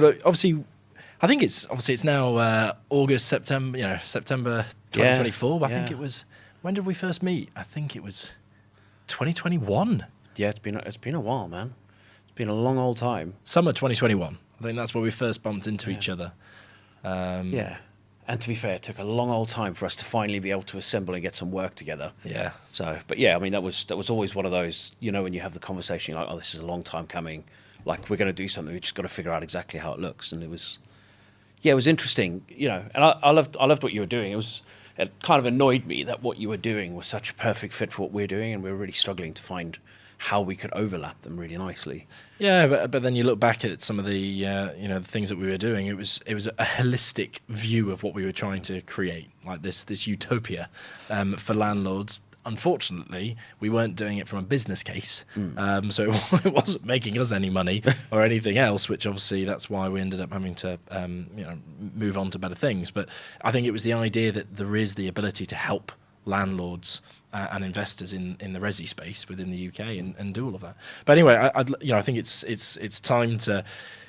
But obviously, I think it's now August, September, September 2024. Yeah, I think it was. When did we first meet? I think it was 2021. Yeah, it's been a while, man. It's been a long old time. Summer 2021. I think that's where we first bumped into each other. Yeah. And to be fair, it took a long old time for us to finally be able to assemble and get some work together. Yeah. So, but yeah, I mean, that was always one of those, when you have the conversation, you're like, oh, this is a long time coming. Like, we're going to do something. We just got to figure out exactly how it looks. And it was interesting, and I loved what you were doing. It kind of annoyed me that what you were doing was such a perfect fit for what we're doing, and we were really struggling to find how we could overlap them really nicely. Yeah, but then you look back at some of the the things that we were doing. It was a holistic view of what we were trying to create, like this utopia for landlords. Unfortunately, we weren't doing it from a business case, so it wasn't making us any money or anything else. Which obviously that's why we ended up having to move on to better things. But I think it was the idea that there is the ability to help landlords and investors in the resi space within the UK and do all of that. But anyway, I think it's time to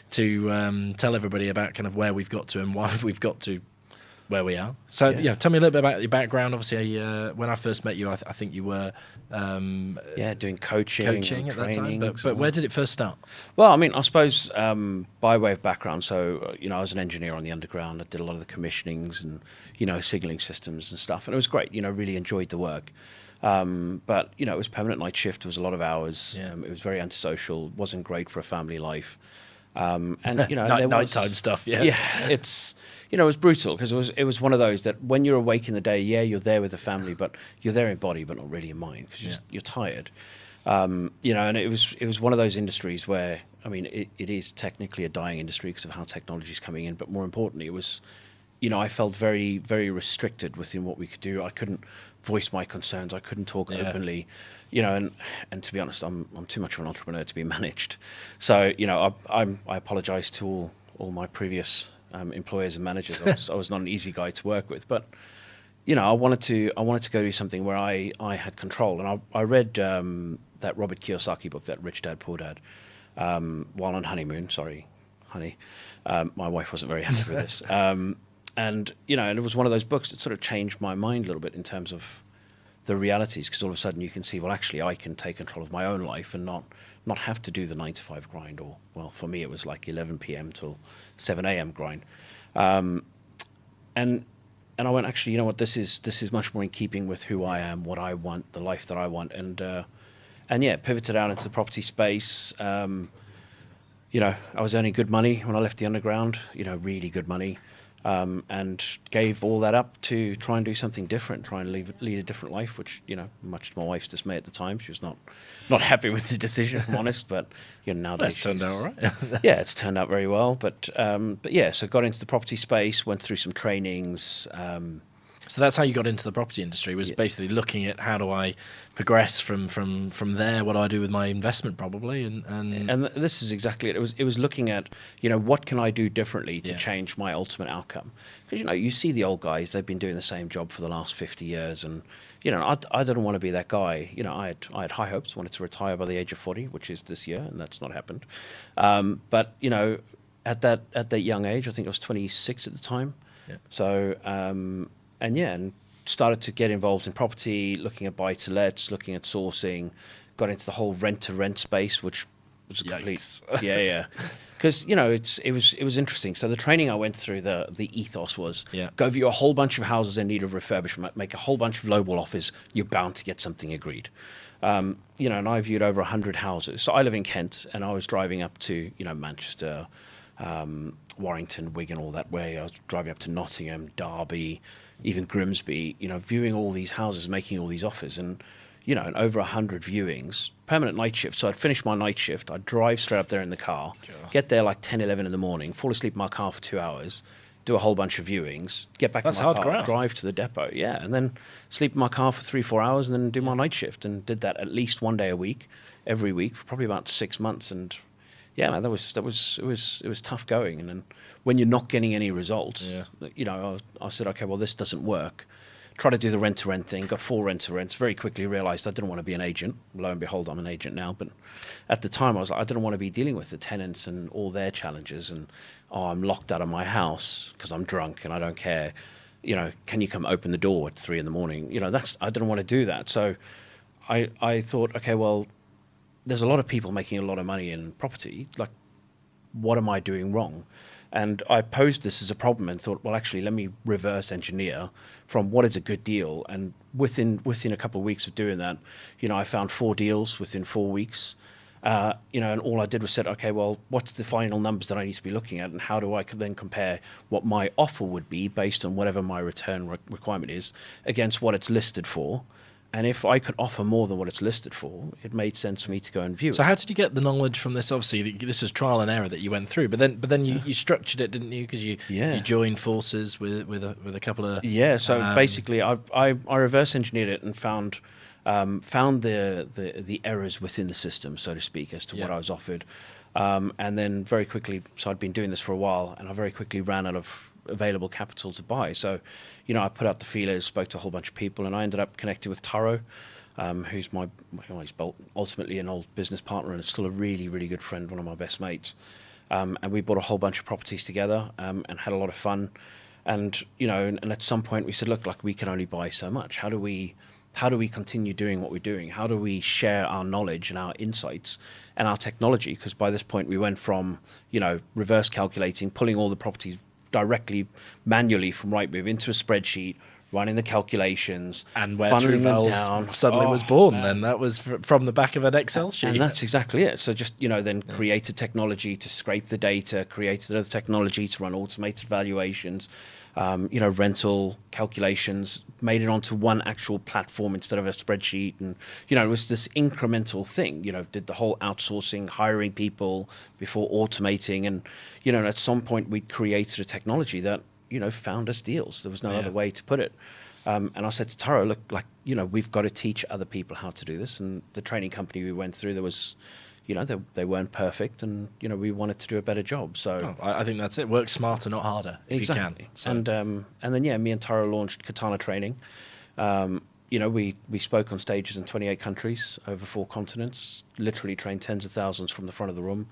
tell everybody about kind of where we've got to and why we've got to where we are. So tell me a little bit about your background. Obviously, when I first met you, I think you were doing coaching at that time. But where did it first start? Well, I mean, I suppose by way of background. So I was an engineer on the underground. I did a lot of the commissionings and signalling systems and stuff, and it was great. Really enjoyed the work. But it was permanent night shift. It was a lot of hours. Yeah. It was very antisocial. Wasn't great for a family life. And nighttime stuff. Yeah, it's it was brutal because it was one of those that when you're awake in the day, you're there with the family, but you're there in body, but not really in mind because you're tired. And it was one of those industries where it is technically a dying industry because of how technology is coming in, but more importantly, it was I felt very, very restricted within what we could do. I couldn't voice my concerns. I couldn't talk openly, and to be honest, I'm too much of an entrepreneur to be managed. So, I apologize to all my previous employers and managers. I was not an easy guy to work with, but I wanted to go do something where I had control. And I read that Robert Kiyosaki book, that Rich Dad Poor Dad, while on honeymoon. Sorry, honey, my wife wasn't very happy with this. And it was one of those books that sort of changed my mind a little bit in terms of the realities, because all of a sudden you can see, well, actually I can take control of my own life and not have to do the 9 to 5 grind, or, well, for me it was like 11 p.m. till 7 a.m. grind. And I went, actually, you know what, this is much more in keeping with who I am, what I want, the life that I want, and pivoted out into the property space. I was earning good money when I left the underground, really good money. And gave all that up to try and do something different, try and lead a different life, which, much to my wife's dismay at the time, she was not happy with the decision, if I'm honest, but, nowadays... That's turned out all right. Yeah, it's turned out very well, but so got into the property space, went through some trainings. So that's how you got into the property industry, was basically looking at how do I progress from there, what do I do with my investment probably, and this is exactly it. It was looking at, what can I do differently to change my ultimate outcome? Because, you see the old guys, they've been doing the same job for the last 50 years, and, I didn't want to be that guy. I had high hopes, wanted to retire by the age of 40, which is this year, and that's not happened. But, at that young age, I think I was 26 at the time. Yeah. So, and started to get involved in property, looking at buy-to-lets, looking at sourcing, got into the whole rent-to-rent space, which was a complete... Yeah. Because, it was interesting. So the training I went through, the ethos was, go view a whole bunch of houses in need of refurbishment, make a whole bunch of lowball offers, you're bound to get something agreed. And I viewed over 100 houses. So I live in Kent, and I was driving up to, Manchester, Warrington, Wigan, all that way. I was driving up to Nottingham, Derby, even Grimsby, viewing all these houses, making all these offers, and, and over 100 viewings, permanent night shift. So I'd finish my night shift, I'd drive straight up there in the car, get there like 10, 11 in the morning, fall asleep in my car for 2 hours, do a whole bunch of viewings, get back in my car, drive to the depot, and then sleep in my car for 3-4 hours and then do my night shift, and did that at least 1 day a week, every week, for probably about 6 months, and yeah, man, it was tough going. And then when you're not getting any results, I said, okay, well, this doesn't work. tried to do the rent-to-rent thing, got 4 rent-to-rents, very quickly realised I didn't want to be an agent. Lo and behold, I'm an agent now. But at the time, I was like, I didn't want to be dealing with the tenants and all their challenges and, I'm locked out of my house because I'm drunk and I don't care. Can you come open the door at 3 a.m? I didn't want to do that. So I thought, okay, well, there's a lot of people making a lot of money in property. Like, what am I doing wrong? And I posed this as a problem and thought, well, actually, let me reverse engineer from what is a good deal. And within a couple of weeks of doing that, I found 4 deals within 4 weeks. And all I did was said, okay, well, what's the final numbers that I need to be looking at, and how do I then compare what my offer would be based on whatever my return requirement is against what it's listed for. And if I could offer more than what it's listed for, it made sense for me to go and view it. So how did you get the knowledge from this? Obviously, this was trial and error that you went through, but then you structured it, didn't you? Because you joined forces with a couple of So basically, I reverse engineered it and found the errors within the system, so to speak, as to what I was offered, and then very quickly. So I'd been doing this for a while, and I very quickly ran out of available capital to buy. So, I put out the feelers, spoke to a whole bunch of people, and I ended up connecting with Taro, who's he's ultimately an old business partner and still a really, really good friend, one of my best mates. And we bought a whole bunch of properties together and had a lot of fun. And, and at some point we said, look, like, we can only buy so much. How do we continue doing what we're doing? How do we share our knowledge and our insights and our technology? Because by this point we went from, reverse calculating, pulling all the properties directly manually from Rightmove into a spreadsheet, running the calculations, and where TrueVals suddenly was born. Then that was from the back of an Excel sheet. And that's exactly it. So just then created technology to scrape the data, created other technology to run automated valuations, rental calculations, made it onto one actual platform instead of a spreadsheet. And, it was this incremental thing, did the whole outsourcing, hiring people before automating. And, at some point we created a technology that, found us deals. There was no other way to put it. And I said to Taro, look, like, we've got to teach other people how to do this. And the training company we went through, there was, they weren't perfect, and we wanted to do a better job. So I think that's it. Work smarter, not harder. Exactly. If you can. And then me and Taro launched Katana Training. We spoke on stages in 28 countries over 4 continents. Literally trained tens of thousands from the front of the room.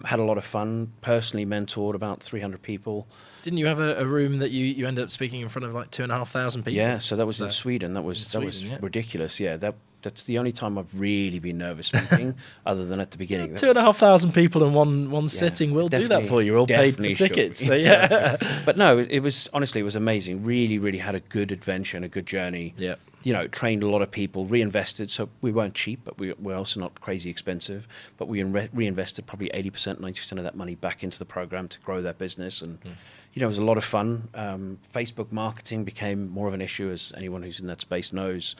Had a lot of fun. Personally mentored about 300 people. Didn't you have a room that you ended up speaking in front of like 2,500 people? Yeah, so that was in Sweden. That was ridiculous. Yeah, that's the only time I've really been nervous speaking, other than at the beginning. 2,500 people in one sitting will do that for you. You're all paid for tickets. So But no, it was honestly, it was amazing. Really, really had a good adventure and a good journey. Yeah. Trained a lot of people, reinvested. So we weren't cheap, but we're also not crazy expensive. But we reinvested probably 80%, 90% of that money back into the program to grow that business. And, it was a lot of fun. Facebook marketing became more of an issue, as anyone who's in that space knows.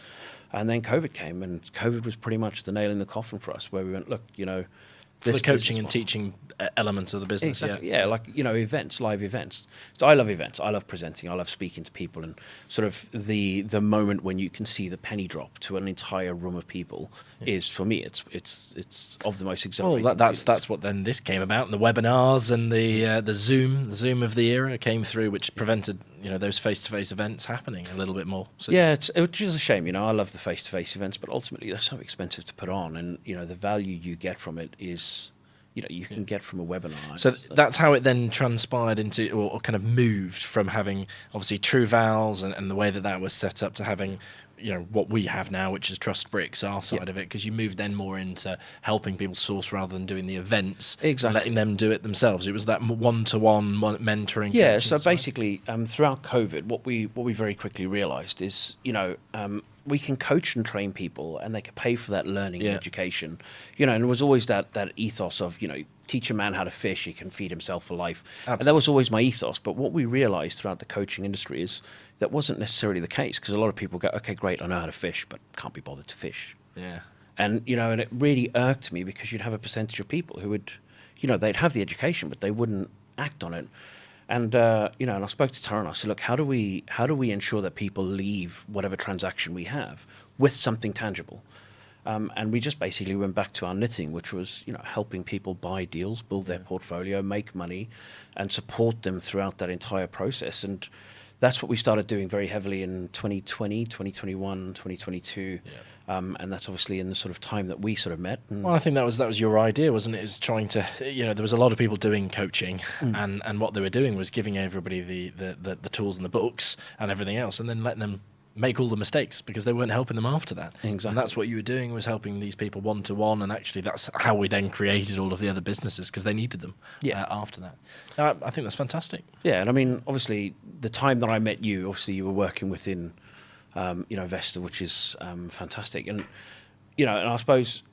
And then COVID came, and COVID was pretty much the nail in the coffin for us, where we went, look, the coaching and teaching elements of the business. Exactly. Yeah, like, events, live events. So I love events. I love presenting. I love speaking to people, and sort of the moment when you can see the penny drop to an entire room of people is, for me, it's of the most exhilarating. Well, that's what then this came about, and the webinars and the Zoom of the era came through, which prevented those face-to-face events happening a little bit more. So yeah, it's just a shame. I love the face-to-face events, but ultimately they're so expensive to put on, and the value you get from it is, you can get from a webinar. So that's how it then transpired into, or kind of moved from having obviously TrueVals and the way that was set up to having what we have now, which is Trust Bricks, our side of it, because you moved then more into helping people source rather than doing the events, and letting them do it themselves. It was that one-to-one mentoring. Yeah, so basically, throughout COVID, what we very quickly realised is, we can coach and train people, and they can pay for that learning and education. And it was always that ethos of, teach a man how to fish, he can feed himself for life. Absolutely. And that was always my ethos. But what we realised throughout the coaching industry is that wasn't necessarily the case, because a lot of people go, okay, great, I know how to fish, but can't be bothered to fish. Yeah. And, and it really irked me, because you'd have a percentage of people who would, they'd have the education, but they wouldn't act on it. And, and I spoke to Tara and I said, look, how do we ensure that people leave whatever transaction we have with something tangible? And we just basically went back to our knitting, which was, helping people buy deals, build their portfolio, make money, and support them throughout that entire process. And that's what we started doing very heavily in 2020, 2021, 2022. And that's obviously in the sort of time that we sort of met. Well, I think that was your idea, wasn't it? Is trying to, there was a lot of people doing coaching, and what they were doing was giving everybody the tools and the books and everything else, and then letting them make all the mistakes because they weren't helping them after that. Exactly. And that's what you were doing, was helping these people one-to-one, and actually that's how we then created all of the other businesses, because they needed them after that. I think that's fantastic. Yeah, and I mean, obviously, the time that I met you, obviously you were working within, Vesta, which is fantastic. And, and I suppose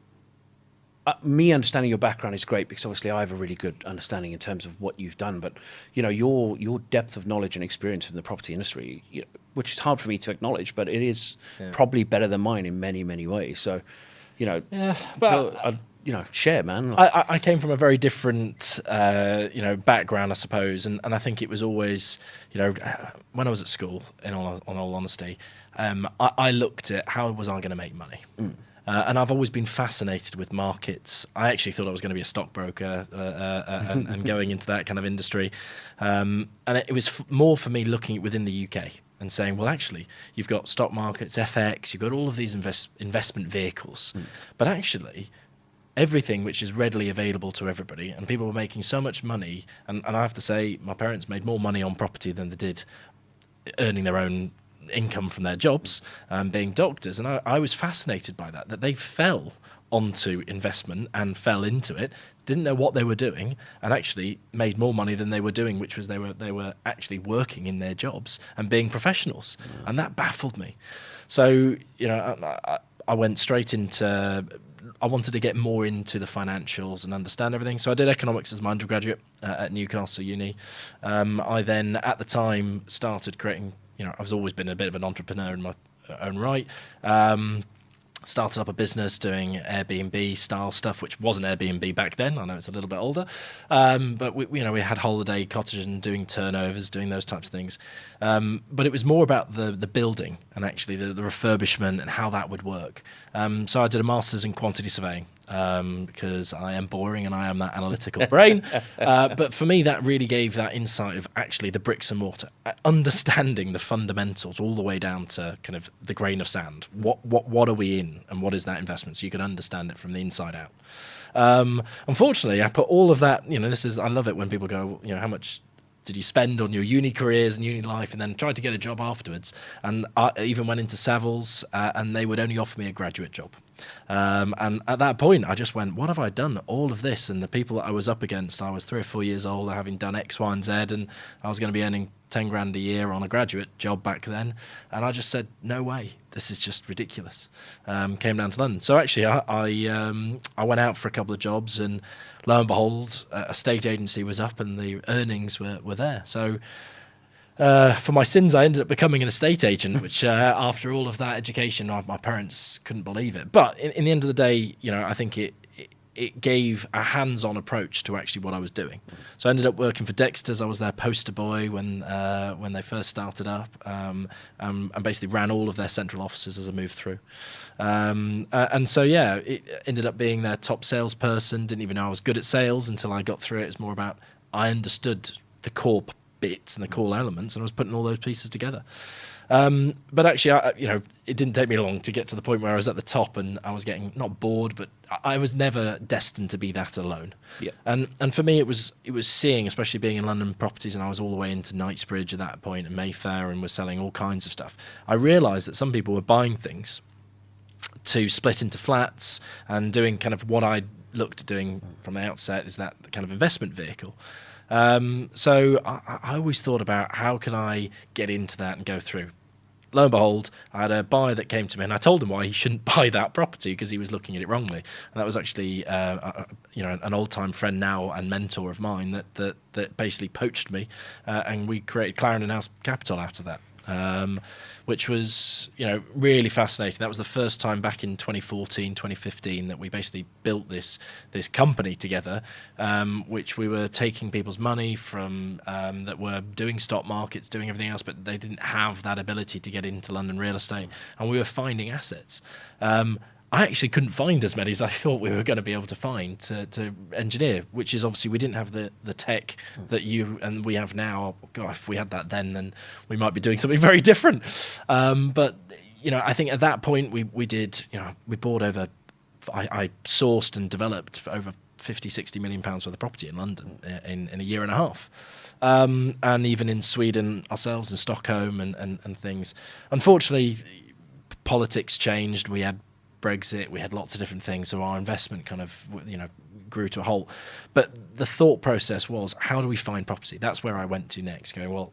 me understanding your background is great, because obviously I have a really good understanding in terms of what you've done. But, your depth of knowledge and experience in the property industry, which is hard for me to acknowledge, but it is probably better than mine in many, many ways. So, share, man. I came from a very different, background, I suppose, and I think it was always, when I was at school, in all honesty, I looked at how was I going to make money. And I've always been fascinated with markets. I actually thought I was going to be a stockbroker and going into that kind of industry. And it was more for me looking at within the UK and saying, well, actually, you've got stock markets, FX, you've got all of these investment vehicles. But actually, everything which is readily available to everybody, and people were making so much money. And I have to say, my parents made more money on property than they did earning their own income from their jobs, being doctors. And I was fascinated by that they fell onto investment and fell into it, didn't know what they were doing, and actually made more money than they were doing, which was they were actually working in their jobs and being professionals. And that baffled me. So, I went straight into, I wanted to get more into the financials and understand everything. So I did economics as my undergraduate at Newcastle Uni. I then, at the time, started creating, I've always been a bit of an entrepreneur in my own right. Started up a business doing Airbnb style stuff, which wasn't Airbnb back then. I know it's a little bit older, but we had holiday cottages and doing turnovers, doing those types of things. But it was more about the building and actually the refurbishment and how that would work. So I did a master's in quantity surveying, because I am boring and I am that analytical brain. But for me, that really gave that insight of actually the bricks and mortar, understanding the fundamentals all the way down to kind of the grain of sand. What are we in, and what is that investment? So you can understand it from the inside out. Unfortunately, I put all of that, I love it when people go, how much did you spend on your uni careers and uni life, and then tried to get a job afterwards. And I even went into Savills, and they would only offer me a graduate job. And at that point, I just went, what have I done? All of this, and the people that I was up against, I was 3 or 4 years old, having done X, Y, and Z, and I was going to be earning 10 grand a year on a graduate job back then. And I just said, no way, this is just ridiculous. Came down to London. So actually, I went out for a couple of jobs, and lo and behold, a state agency was up and the earnings were there. So for my sins, I ended up becoming an estate agent, which after all of that education, my parents couldn't believe it. But in the end of the day, I think it gave a hands-on approach to actually what I was doing. So I ended up working for Dexter's. I was their poster boy when they first started up, and basically ran all of their central offices as I moved through. And so, it ended up being their top salesperson. Didn't even know I was good at sales until I got through it. It's more about I understood the core bits and the core elements, and I was putting all those pieces together. But actually, it didn't take me long to get to the point where I was at the top, and I was getting not bored, but I was never destined to be that alone. Yeah. And for me, it was seeing, especially being in London properties, and I was all the way into Knightsbridge at that point and Mayfair, and was selling all kinds of stuff. I realised that some people were buying things to split into flats and doing kind of what I looked at doing from the outset, is that kind of investment vehicle. So I always thought about how can I get into that and go through. Lo and behold, I had a buyer that came to me, and I told him why he shouldn't buy that property, because he was looking at it wrongly. And that was actually, an old-time friend now and mentor of mine that basically poached me, and we created Clarendon House Capital out of that. Which was, really fascinating. That was the first time back in 2014, 2015 that we basically built this company together, which we were taking people's money from that were doing stock markets, doing everything else, but they didn't have that ability to get into London real estate, and we were finding assets. I actually couldn't find as many as I thought we were going to be able to find to engineer, which is obviously we didn't have the tech that you and we have now. God, if we had that then we might be doing something very different. But I think at that point we did, we bought over, I sourced and developed over 50-60 million pounds worth of property in London in a year and a half. And even in Sweden ourselves, in Stockholm and things. Unfortunately, politics changed. We had Brexit, we had lots of different things, so our investment kind of grew to a halt. But the thought process was, how do we find property? That's where I went to next, going, well,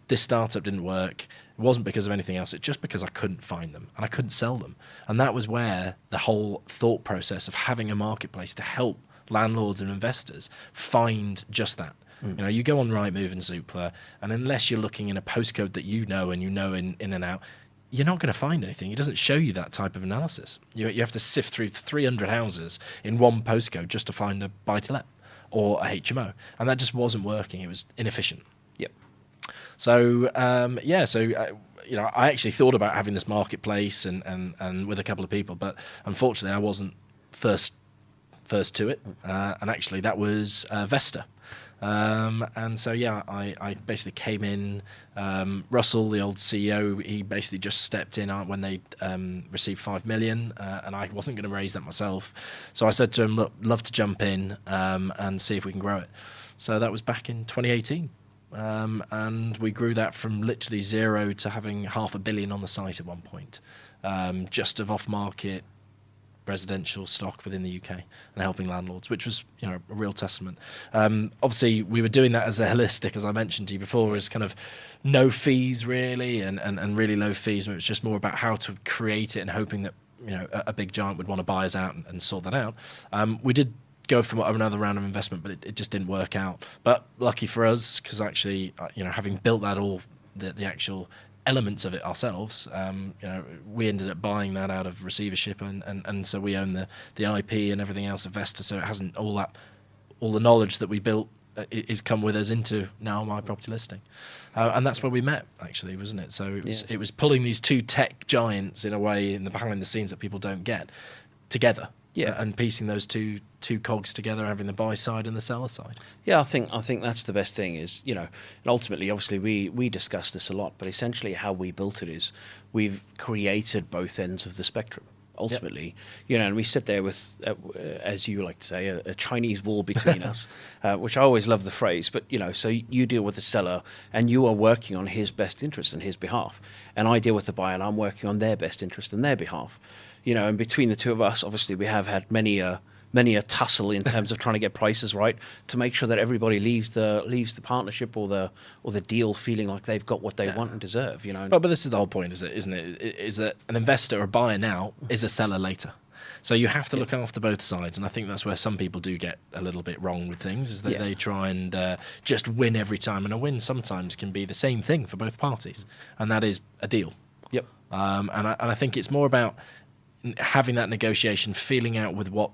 this startup didn't work. It wasn't because of anything else, it's just because I couldn't find them and I couldn't sell them. And that was where the whole thought process of having a marketplace to help landlords and investors find just that. You go on Rightmove and Zoopla, and unless you're looking in a postcode that and in and out, you're not going to find anything. It doesn't show you that type of analysis. You have to sift through 300 houses in one postcode just to find a buy-to-let or a HMO, and that just wasn't working. It was inefficient. Yep. So I actually thought about having this marketplace and with a couple of people, but unfortunately I wasn't first to it, and actually that was Vesta. And so I basically came in. Russell, the old CEO, he basically just stepped in when they received 5 million, and I wasn't going to raise that myself. So I said to him, "Look, love to jump in and see if we can grow it." So that was back in 2018, and we grew that from literally zero to having 500 million on the site at one point, just of off-market residential stock within the UK and helping landlords, which was a real testament. Obviously we were doing that as a holistic, as I mentioned to you before, as kind of no fees really and really low fees. It was just more about how to create it and hoping that a big giant would want to buy us out and sort that out. We did go for another round of investment, but it just didn't work out. But lucky for us, because actually having built that all, the actual elements of it ourselves, we ended up buying that out of receivership, and so we own the IP and everything else of Vesta. So it hasn't all the knowledge that we built is come with us into now my property listing, and that's where we met actually, wasn't it? So it was pulling these two tech giants in a way in the behind the scenes that people don't get together. And piecing those two cogs together, having the buy side and the seller side. Yeah, I think that's the best thing is, and ultimately, obviously, we discuss this a lot, but essentially how we built it is we've created both ends of the spectrum. Ultimately, and we sit there with, as you like to say, a Chinese wall between us, which I always love the phrase. But so you deal with the seller, and you are working on his best interest and his behalf, and I deal with the buyer, and I'm working on their best interest and their behalf. And between the two of us, obviously, we have had many a tussle in terms of trying to get prices right to make sure that everybody leaves the partnership or the deal feeling like they've got what they want and deserve. But this is the whole point, isn't it? Is that an investor or a buyer now is a seller later. So you have to look after both sides, and I think that's where some people do get a little bit wrong with things, is that they try and just win every time, and a win sometimes can be the same thing for both parties, and that is a deal. Yep. And I think it's more about having that negotiation, feeling out with what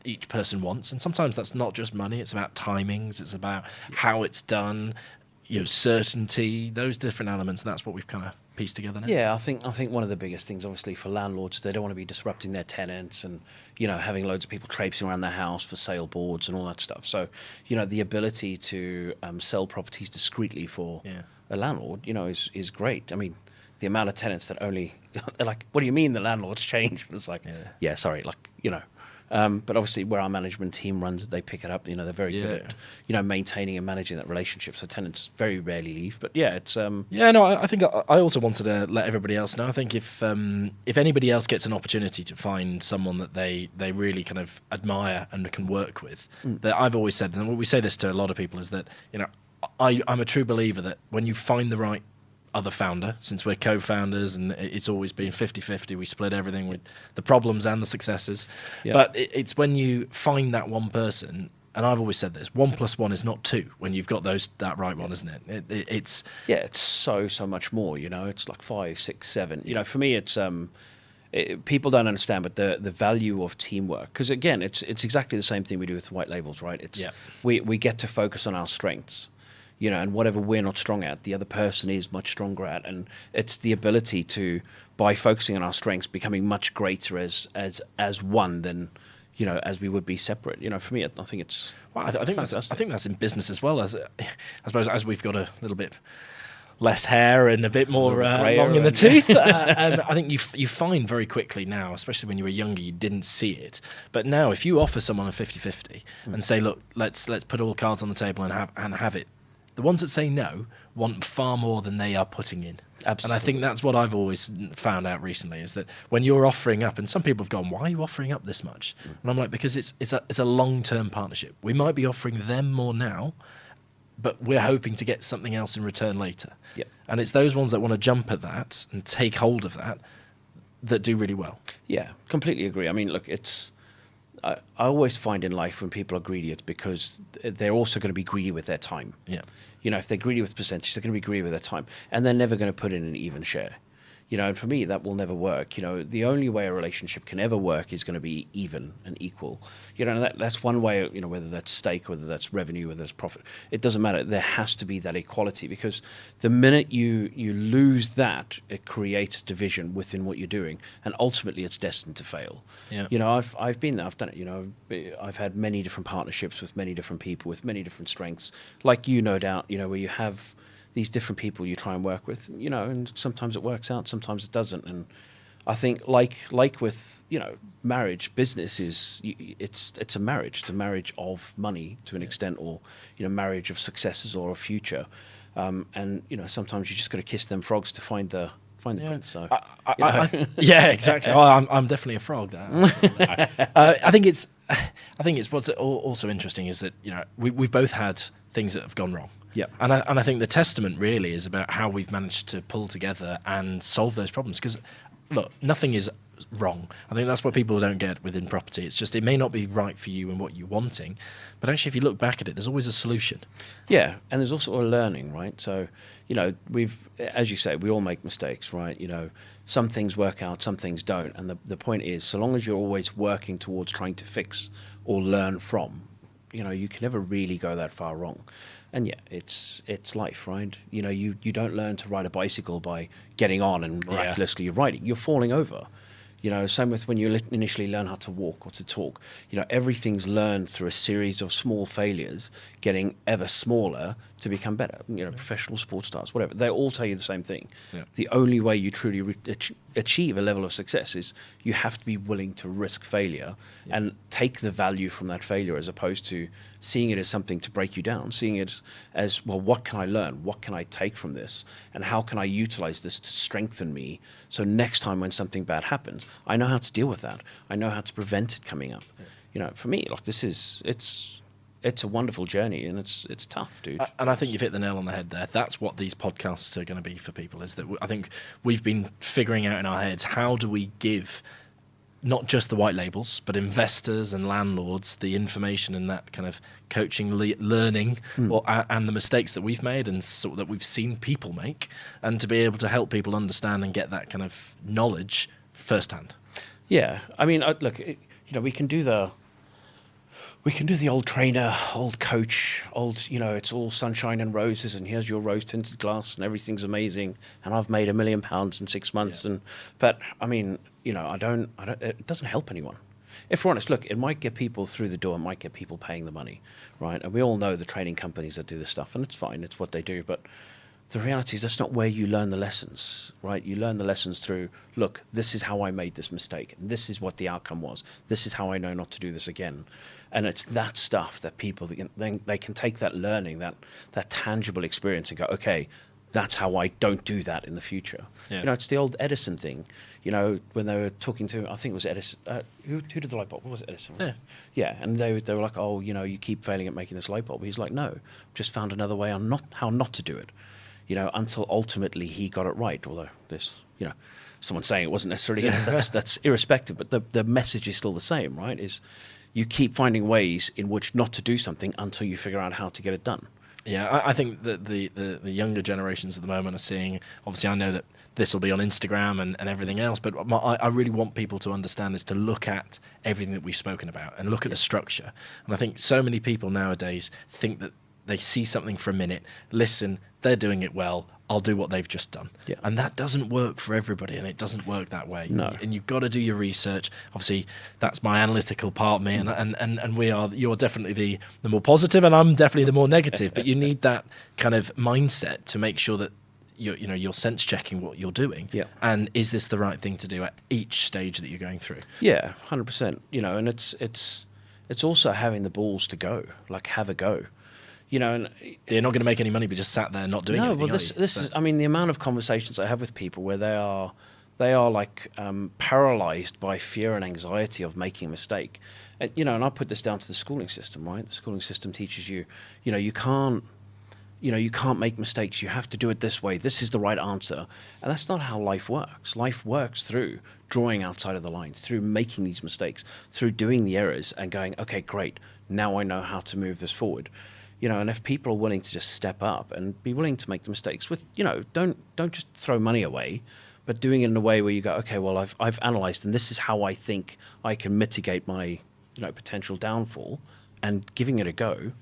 each person wants, and sometimes that's not just money, it's about timings, it's about how it's done, certainty, those different elements, and that's what we've kind of pieced together now. I think one of the biggest things obviously for landlords, they don't want to be disrupting their tenants and having loads of people traipsing around their house for sale boards and all that stuff. So the ability to sell properties discreetly for a landlord is great. I mean, the amount of tenants that only they're like, what do you mean the landlord's changed? It's like, sorry, but obviously where our management team runs it, they pick it up. They're very good at maintaining and managing that relationship. So tenants very rarely leave. But it's I think I also wanted to let everybody else know. I think if anybody else gets an opportunity to find someone that they really kind of admire and can work with, that I've always said, and we say this to a lot of people, is that I'm a true believer that when you find the right other founder, since we're co-founders and it's always been 50-50, we split everything with the problems and the successes. But it's when you find that one person, and I've always said this, 1 + 1 is not 2 when you've got that right one, isn't it? It's so much more. It's like 5, 6, 7. For me, it's people don't understand, but the value of teamwork, because again, it's exactly the same thing we do with white labels, right? We get to focus on our strengths. and whatever we're not strong at, the other person is much stronger at, and it's the ability to, by focusing on our strengths, becoming much greater as one than, as we would be separate. For me, I think it's. Well, I think that's in business as well. As I suppose as we've got a little bit less hair and a bit more long in the tooth, and I think you find very quickly now, especially when you were younger, you didn't see it. But now, if you offer someone a 50-50 and say, look, let's put all cards on the table and have it, the ones that say no want far more than they are putting in. Absolutely. And I think that's what I've always found out recently, is that when you're offering up, and some people have gone, why are you offering up this much? And I'm like, because it's a long-term partnership. We might be offering them more now, but we're hoping to get something else in return later. Yep. And it's those ones that want to jump at that and take hold of that do really well. Yeah, completely agree. I mean, look, I always find in life when people are greedy, it's because they're also going to be greedy with their time. Yeah. If they're greedy with percentage, they're going to be greedy with their time, and they're never going to put in an even share. And for me, that will never work. The only way a relationship can ever work is going to be even and equal. And that's one way, whether that's stake, whether that's revenue, whether that's profit, it doesn't matter. There has to be that equality, because the minute you lose that, it creates division within what you're doing, and ultimately it's destined to fail. Yeah. I've been there, I've done it. I've had many different partnerships with many different people with many different strengths, like no doubt, where you have these different people you try and work with, and sometimes it works out, sometimes it doesn't. And I think like with, marriage, business it's a marriage. It's a marriage of money to an extent, or, marriage of successes or a future. And, sometimes you just got to kiss them frogs to find the prince. So, yeah, exactly. Oh, I'm definitely a frog. I think it's what's also interesting is that, we've both had things that have gone wrong. Yeah, and I think the testament really is about how we've managed to pull together and solve those problems. Because, look, nothing is wrong. I think that's what people don't get within property. It's just, it may not be right for you and what you're wanting, but actually, if you look back at it, there's always a solution. Yeah, and there's also a learning, right? So, as you say, we all make mistakes, right? Some things work out, some things don't. And the point is, so long as you're always working towards trying to fix or learn from, you can never really go that far wrong. And yeah, it's life, right? You don't learn to ride a bicycle by getting on and miraculously you're riding. You're falling over. Same with when you initially learn how to walk or to talk. Everything's learned through a series of small failures, getting ever smaller to become better. Professional sports stars, whatever. They all tell you the same thing. Yeah. The only way you truly achieve a level of success is you have to be willing to risk failure and take the value from that failure, as opposed to seeing it as something to break you down, seeing it as, well, what can I learn? What can I take from this? And how can I utilize this to strengthen me? So next time when something bad happens, I know how to deal with that. I know how to prevent it coming up. For me, like, it's a wonderful journey, and it's tough, dude. And I think you've hit the nail on the head there. That's what these podcasts are going to be for people, is that I think we've been figuring out in our heads, how do we give not just the white labels, but investors and landlords the information and that kind of coaching, learning, and the mistakes that we've made and sort that we've seen people make, and to be able to help people understand and get that kind of knowledge firsthand. Yeah, I mean, look, we can do the old trainer, old coach, it's all sunshine and roses, and here's your rose-tinted glass, and everything's amazing, and I've made £1 million in 6 months. Yeah. But I mean, I don't. It doesn't help anyone. If we're honest, look, it might get people through the door, it might get people paying the money, right? And we all know the training companies that do this stuff, and it's fine, it's what they do. But the reality is that's not where you learn the lessons, right? You learn the lessons through, look, this is how I made this mistake, and this is what the outcome was. This is how I know not to do this again. And it's that stuff that people, they can take that learning, that tangible experience, and go, okay, that's how I don't do that in the future. Yeah. It's the old Edison thing. When they were talking to, I think it was Edison. Who did the light bulb? What was it, Edison? Yeah. Yeah, and they were like, oh, you keep failing at making this light bulb. He's like, no, just found another way on how not to do it. Until ultimately he got it right. Although this, someone saying it wasn't necessarily, that's irrespective. But the message is still the same, right? Is you keep finding ways in which not to do something until you figure out how to get it done. Yeah, I think that the younger generations at the moment are seeing, obviously I know that this will be on Instagram and everything else, but I really want people to understand is to look at everything that we've spoken about and look at the structure. And I think so many people nowadays think that they see something for a minute, listen, they're doing it well, I'll do what they've just done. Yeah. And that doesn't work for everybody, and it doesn't work that way. No. And you've got to do your research. Obviously, that's my analytical part of me, and you're definitely the more positive, and I'm definitely the more negative. But you need that kind of mindset to make sure that you're sense checking what you're doing. Yeah. And is this the right thing to do at each stage that you're going through? Yeah, 100%. And it's also having the balls to go, like have a go. And you're not going to make any money, but just sat there not doing anything. No, well, this is. I mean, the amount of conversations I have with people where they are like paralyzed by fear and anxiety of making a mistake, and I put this down to the schooling system, right? The schooling system teaches you, you can't make mistakes. You have to do it this way. This is the right answer, and that's not how life works. Life works through drawing outside of the lines, through making these mistakes, through doing the errors, and going, okay, great. Now I know how to move this forward. And if people are willing to just step up and be willing to make the mistakes with, don't just throw money away, but doing it in a way where you go, okay, well, I've analyzed, and this is how I think I can mitigate my, potential downfall, and giving it a go,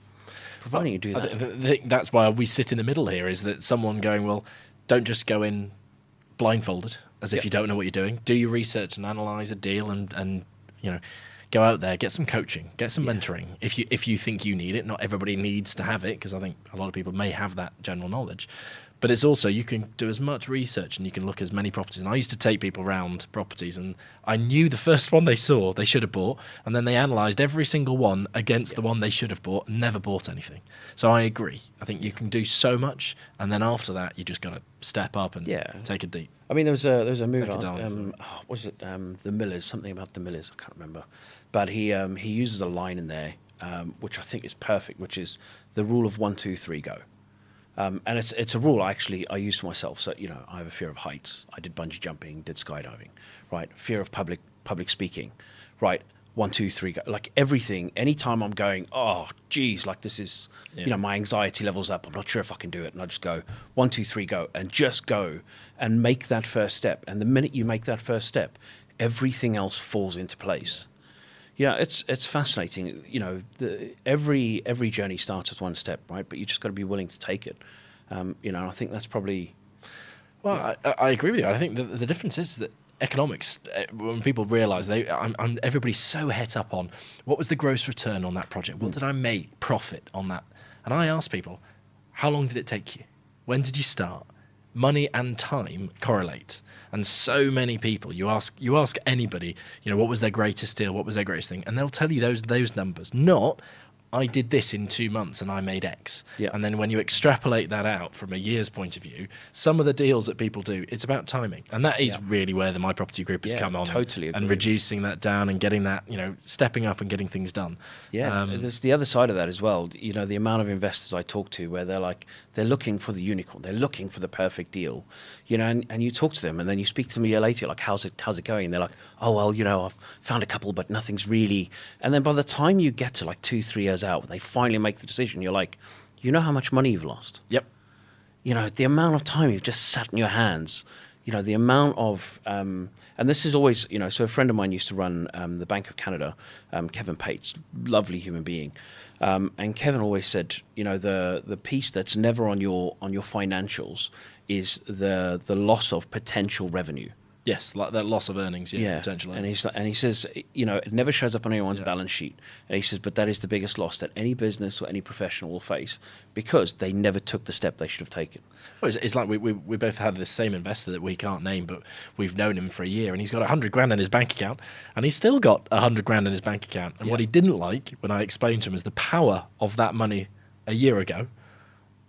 providing you do that. I think that's why we sit in the middle here, is that someone going, well, don't just go in blindfolded as if you don't know what you're doing. Do your research and analyze a deal, and go out there, get some coaching, get some mentoring. If you think you need it, not everybody needs to have it, because I think a lot of people may have that general knowledge. But it's also, you can do as much research and you can look at as many properties. And I used to take people around properties, and I knew the first one they saw they should have bought, and then they analysed every single one against the one they should have bought and never bought anything. So I agree. I think you can do so much, and then after that, you just got to step up and take a deep. I mean, there was a movie, Take was it The Millers? Something about The Millers, I can't remember. But he uses a line in there, which I think is perfect, which is the rule of 1, 2, 3, go. And it's a rule I use for myself. So I have a fear of heights. I did bungee jumping, did skydiving, right? Fear of public speaking, right? 1, 2, 3, go. Like everything. Anytime I'm going, oh geez, like this is, my anxiety level's up. I'm not sure if I can do it, and I just go 1, 2, 3, go, and just go and make that first step. And the minute you make that first step, everything else falls into place. It's fascinating. Every journey starts with one step, right? But you just got to be willing to take it. And I think that's probably. Well, I agree with you. I think the difference is that economics, when people realise everybody's so het up on what was the gross return on that project, what did I make profit on that, and I ask people, how long did it take you? When did you start? Money and time correlate, and so many people, you ask anybody, what was their greatest deal, what was their greatest thing, and they'll tell you those numbers. Not, I did this in 2 months and I made X. Yeah. And then when you extrapolate that out from a year's point of view, some of the deals that people do, it's about timing, and that is really where the My Property Group has come on, totally and reducing that down and getting that, stepping up and getting things done. There's the other side of that as well. The amount of investors I talk to where they're looking for the unicorn, they're looking for the perfect deal, and you talk to them, and then you speak to them a year later, you're like, how's it going? And they're like, oh well, I've found a couple, but nothing's really. And then by the time you get to like 2-3 years out, they finally make the decision, you're like, how much money you've lost. Yep. The amount of time you've just sat in your hands, the amount of, and this is always, so a friend of mine used to run the Bank of Canada, Kevin Pates, lovely human being. And Kevin always said, the piece that's never on your financials is the loss of potential revenue. Yes, like that loss of earnings, potentially. And he says, it never shows up on anyone's balance sheet. And he says, but that is the biggest loss that any business or any professional will face, because they never took the step they should have taken. Well, it's like we both had this same investor that we can't name, but we've known him for a year, and he's got 100 grand in his bank account, and he's still got 100 grand in his bank account. And what he didn't like when I explained to him is the power of that money a year ago,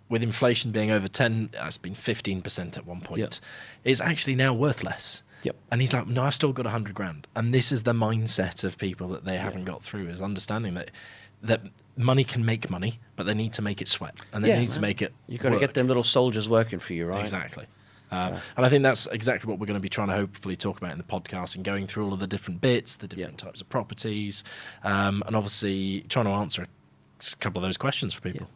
with inflation being over 10, it's been 15% at one point, is actually now worth less. Yep. And he's like, no, I've still got 100 grand. And this is the mindset of people that they haven't got through, is understanding that money can make money, but they need to make it sweat, and they need to make it You've got to get them little soldiers working for you, right? Exactly. And I think that's exactly what we're going to be trying to hopefully talk about in the podcast, and going through all of the different bits, the different types of properties, and obviously trying to answer a couple of those questions for people. Yeah.